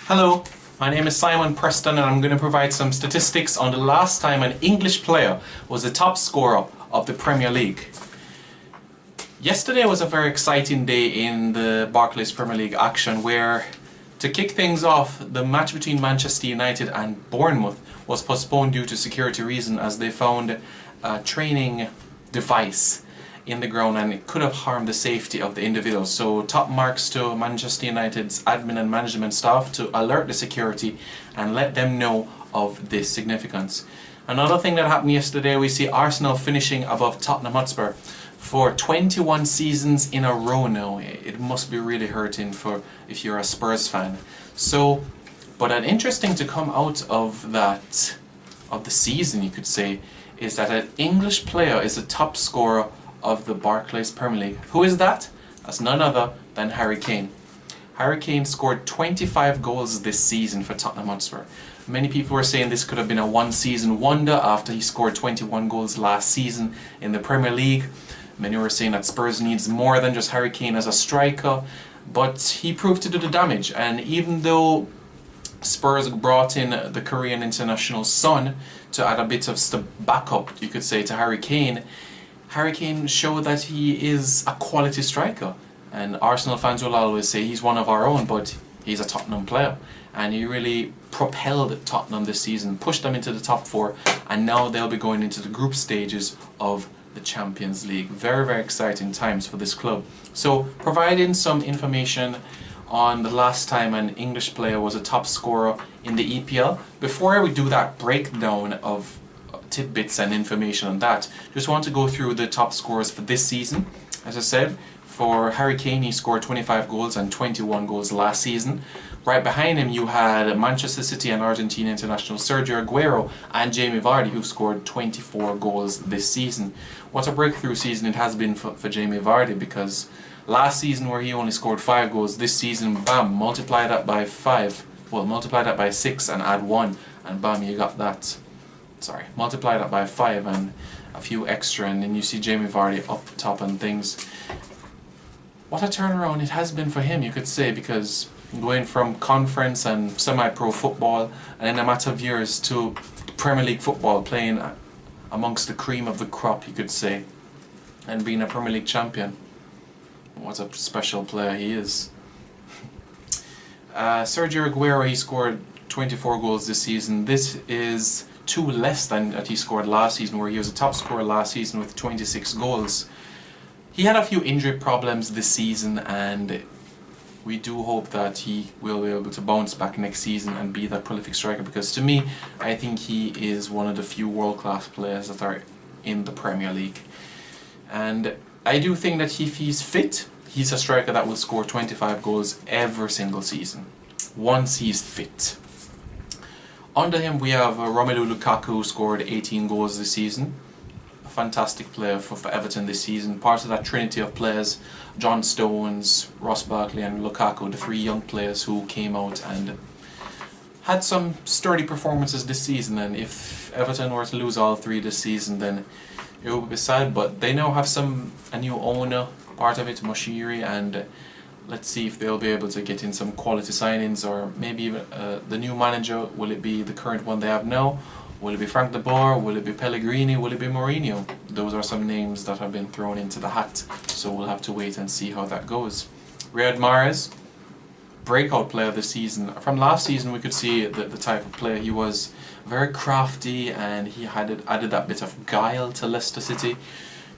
Hello, my name is Simon Preston and I'm going to provide some statistics on the last time an English player was the top scorer of the Premier League. Yesterday was a very exciting day in the Barclays Premier League action where, to kick things off, the match between Manchester United and Bournemouth was postponed due to security reasons as they found a training device in the ground and it could have harmed the safety of the individuals. So top marks to Manchester United's admin and management staff to alert the security and let them know of this significance. Another thing that happened yesterday, we see Arsenal finishing above Tottenham Hotspur for 21 seasons in a row now. It must be really hurting for if you're a Spurs fan. So, but an interesting to come out of that, of the season you could say, is that an English player is the top scorer of the Barclays Premier League. Who is that? That's none other than Harry Kane. Harry Kane scored 25 goals this season for Tottenham Hotspur. Many people were saying this could have been a one-season wonder after he scored 21 goals last season in the Premier League. Many were saying that Spurs needs more than just Harry Kane as a striker, but he proved to do the damage. And even though Spurs brought in the Korean international Son to add a bit of backup, you could say, to Harry Kane showed that he is a quality striker. And Arsenal fans will always say he's one of our own, but he's a Tottenham player. And he really propelled Tottenham this season, pushed them into the top four, and now they'll be going into the group stages of the Champions League. Very, very exciting times for this club. So, providing some information on the last time an English player was a top scorer in the EPL. Before we do that breakdown of tidbits and information on that, just want to go through the top scorers for this season. As I said, for Harry Kane, he scored 25 goals and 21 goals last season. Right behind him you had Manchester City and Argentina international Sergio Aguero and Jamie Vardy, who scored 24 goals this season. What a breakthrough season it has been for Jamie Vardy, because last season where he only scored 5 goals, this season, bam, multiply that by 5, well, multiply that by 6 and add 1, and bam, you got that. Sorry, multiply that by 5 and a few extra, and then you see Jamie Vardy up top and things. What a turnaround it has been for him, you could say, because going from conference and semi-pro football and in a matter of years to Premier League football, playing amongst the cream of the crop, you could say, and being a Premier League champion. What a special player he is. Sergio Aguero, he scored 24 goals this season. This is 2 less than that he scored last season, where he was a top scorer last season with 26 goals. He had a few injury problems this season, and we do hope that he will be able to bounce back next season and be that prolific striker, because to me, I think he is one of the few world-class players that are in the Premier League. And I do think that if he's fit, he's a striker that will score 25 goals every single season, once he's fit. Under him we have Romelu Lukaku, who scored 18 goals this season. A fantastic player for Everton this season. Part of that trinity of players, John Stones, Ross Barkley and Lukaku, the 3 young players who came out and had some sturdy performances this season. And if Everton were to lose all 3 this season, then it would be sad. But they now have a new owner, part of it, Moshiri, and let's see if they'll be able to get in some quality signings, or maybe even the new manager. Will it be the current one they have now? Will it be Frank de Boer? Will it be Pellegrini? Will it be Mourinho? Those are some names that have been thrown into the hat, so we'll have to wait and see how that goes. Riyad Mahrez, breakout player this season. From last season we could see the type of player he was. Very crafty, and he added that bit of guile to Leicester City.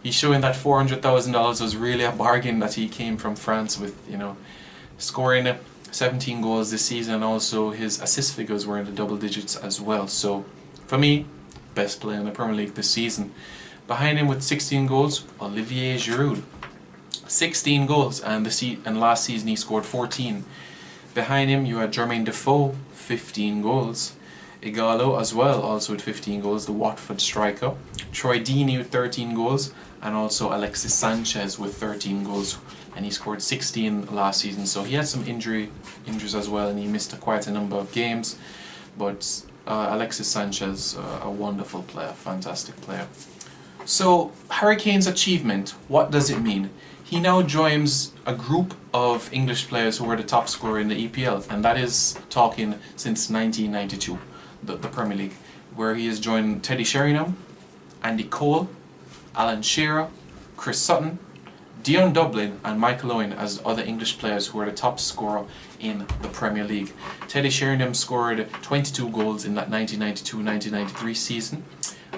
He's showing that $400,000 was really a bargain that he came from France with, you know, scoring 17 goals this season, and also his assist figures were in the double digits as well. So, for me, best player in the Premier League this season. Behind him with 16 goals, Olivier Giroud. 16 goals, and last season he scored 14. Behind him you had Jermaine Defoe, 15 goals. Igalo as well, also with 15 goals, the Watford striker. Troy Deeney with 13 goals, and also Alexis Sanchez with 13 goals, and he scored 16 last season. So he had some injuries as well, and he missed quite a number of games. But Alexis Sanchez, a wonderful player, fantastic player. So Harry Kane's achievement, what does it mean? He now joins a group of English players who were the top scorer in the EPL, and that is talking since 1992, the Premier League, where he has joined Teddy Sheringham, Andy Cole, Alan Shearer, Chris Sutton, Dion Dublin and Michael Owen as other English players who were the top scorer in the Premier League. Teddy Sheringham scored 22 goals in that 1992-1993 season,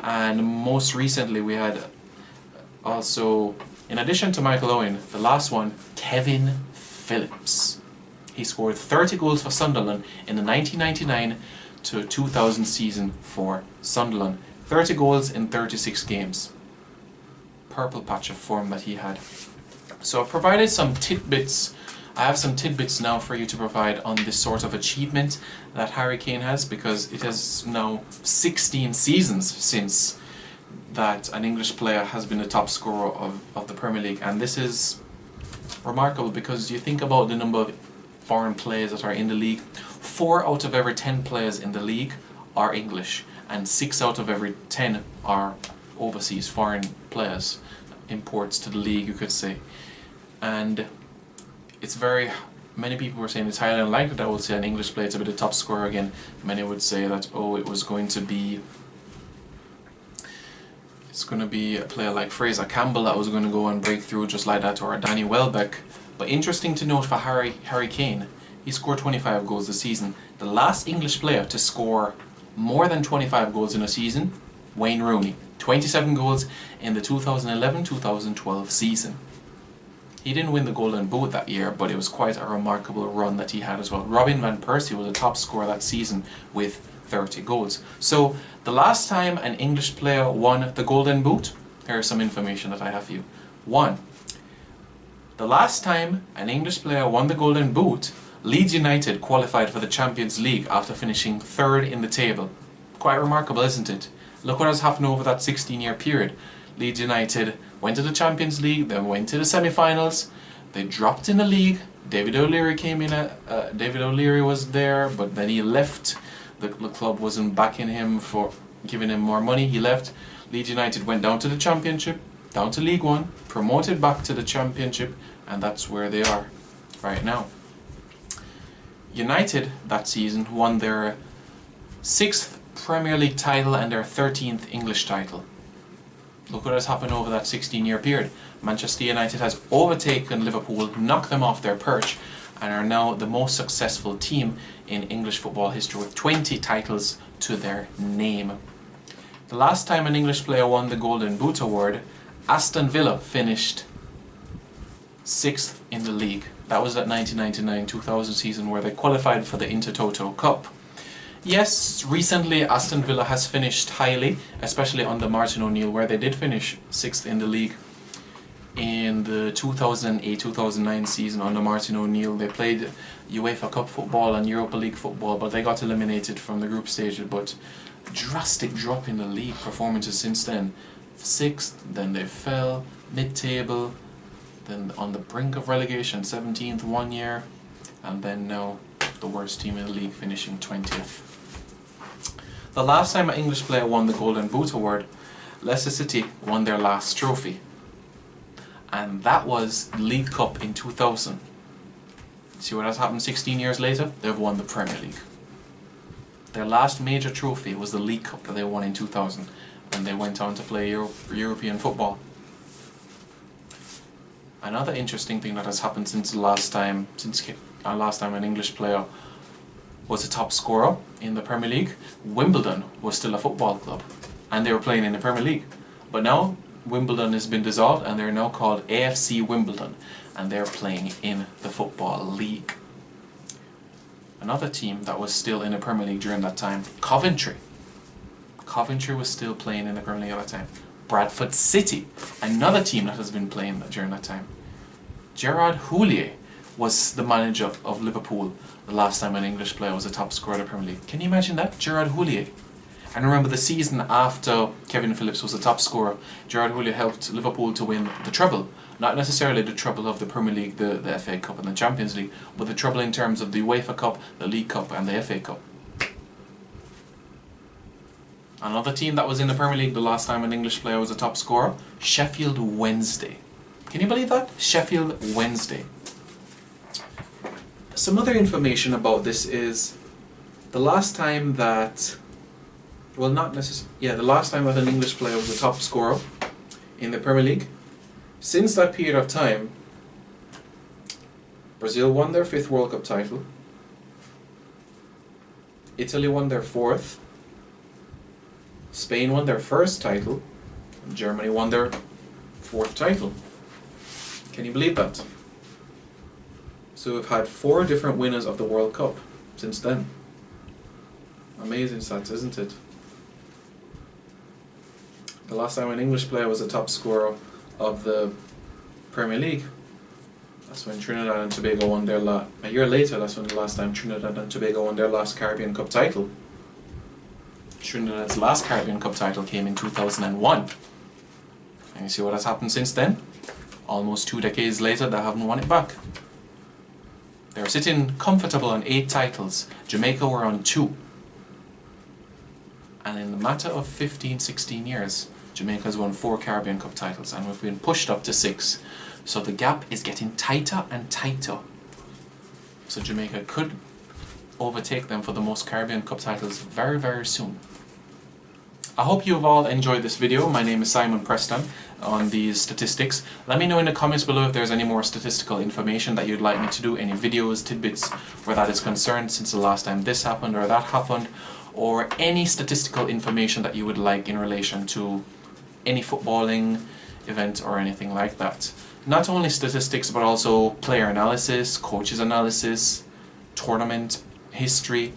and most recently we had also, in addition to Michael Owen, the last one, Kevin Phillips. He scored 30 goals for Sunderland in the 1999 to 2000 season for Sunderland. 30 goals in 36 games. Purple patch of form that he had. So I've provided some tidbits. I have some tidbits now for you to provide on this sort of achievement that Harry Kane has, because it has now 16 seasons since that an English player has been the top scorer of the Premier League, and this is remarkable because you think about the number of foreign players that are in the league. 4 out of every 10 players in the league are English, and 6 out of every 10 are overseas foreign players, imports to the league, you could say. And it's very, many people were saying it's highly unlikely that I would say an English player to be the top scorer again. Many would say that, oh, it's going to be a player like Fraser Campbell that was going to go and break through just like that, or Danny Welbeck. But interesting to note for Harry Kane, he scored 25 goals this season. The last English player to score more than 25 goals in a season, Wayne Rooney. 27 goals in the 2011-2012 season. He didn't win the Golden Boot that year, but it was quite a remarkable run that he had as well. Robin van Persie was the top scorer that season with 30 goals. So the last time an English player won the Golden Boot, here's some information that I have for you. 1. The last time an English player won the Golden Boot, Leeds United qualified for the Champions League after finishing 3rd in the table. Quite remarkable, isn't it? Look what has happened over that 16-year period. Leeds United went to the Champions League, then went to the semi-finals. They dropped in the league. David O'Leary came in. David O'Leary was there, but then he left. The club wasn't backing him for giving him more money. He left. Leeds United went down to the Championship, down to League One, promoted back to the Championship, and that's where they are right now. United that season won their 6th Premier League title and their 13th English title. Look what has happened over that 16-year period. Manchester United has overtaken Liverpool, knocked them off their perch, and are now the most successful team in English football history with 20 titles to their name. The last time an English player won the Golden Boot award, Aston Villa finished 6th in the league. That was that 1999-2000 season where they qualified for the Intertoto Cup. Yes, recently Aston Villa has finished highly, especially under Martin O'Neill, where they did finish 6th in the league. In the 2008-2009 season under Martin O'Neill, they played UEFA Cup football and Europa League football, but they got eliminated from the group stage. But drastic drop in the league performances since then. 6th, then they fell, mid-table, then on the brink of relegation, 17th one year, and then now the worst team in the league, finishing 20th. The last time an English player won the Golden Boot award, Leicester City won their last trophy, and that was the League Cup in 2000. See what has happened 16 years later? They've won the Premier League. Their last major trophy was the League Cup that they won in 2000, and they went on to play European football. Another interesting thing that has happened since the last time an English player was a top scorer in the Premier League, Wimbledon was still a football club, and they were playing in the Premier League. But now Wimbledon has been dissolved, and they're now called AFC Wimbledon, and they're playing in the Football League. Another team that was still in the Premier League during that time, Coventry. Coventry was still playing in the Premier League at that time. Bradford City, another team that has been playing during that time. Gerard Houllier was the manager of Liverpool the last time an English player was a top scorer in the Premier League. Can you imagine that? Gerard Houllier. And remember, the season after Kevin Phillips was the top scorer, Gerard Houllier helped Liverpool to win the treble. Not necessarily the treble of the Premier League, the FA Cup and the Champions League, but the treble in terms of the UEFA Cup, the League Cup and the FA Cup. Another team that was in the Premier League the last time an English player was a top scorer, Sheffield Wednesday. Can you believe that? Sheffield Wednesday. Some other information about this is the last time that, well, not necessarily, yeah, the last time that an English player was the top scorer in the Premier League. Since that period of time, Brazil won their 5th World Cup title, Italy won their 4th, Spain won their 1st title, and Germany won their 4th title. Can you believe that? So we've had 4 different winners of the World Cup since then. Amazing stats, isn't it? The last time an English player was the top scorer of the Premier League, that's when Trinidad and Tobago won their a year later, that's when the last time Trinidad and Tobago won their last Caribbean Cup title. Trinidad's last Caribbean Cup title came in 2001. And you see what has happened since then? Almost 2 decades later, they haven't won it back. They're sitting comfortable on 8 titles. Jamaica were on 2. And in the matter of 15-16 years, Jamaica has won 4 Caribbean Cup titles, and we've been pushed up to 6. So the gap is getting tighter and tighter. So Jamaica could overtake them for the most Caribbean Cup titles very, very soon. I hope you've all enjoyed this video. My name is Simon Preston on these statistics. Let me know in the comments below if there's any more statistical information that you'd like me to do, any videos, tidbits where that is concerned since the last time this happened or that happened, or any statistical information that you would like in relation to any footballing event or anything like that. Not only statistics, but also player analysis, coaches analysis, tournament history.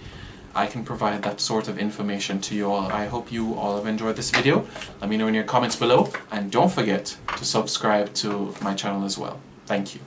I can provide that sort of information to you all. I hope you all have enjoyed this video. Let me know in your comments below, and don't forget to subscribe to my channel as well. Thank you.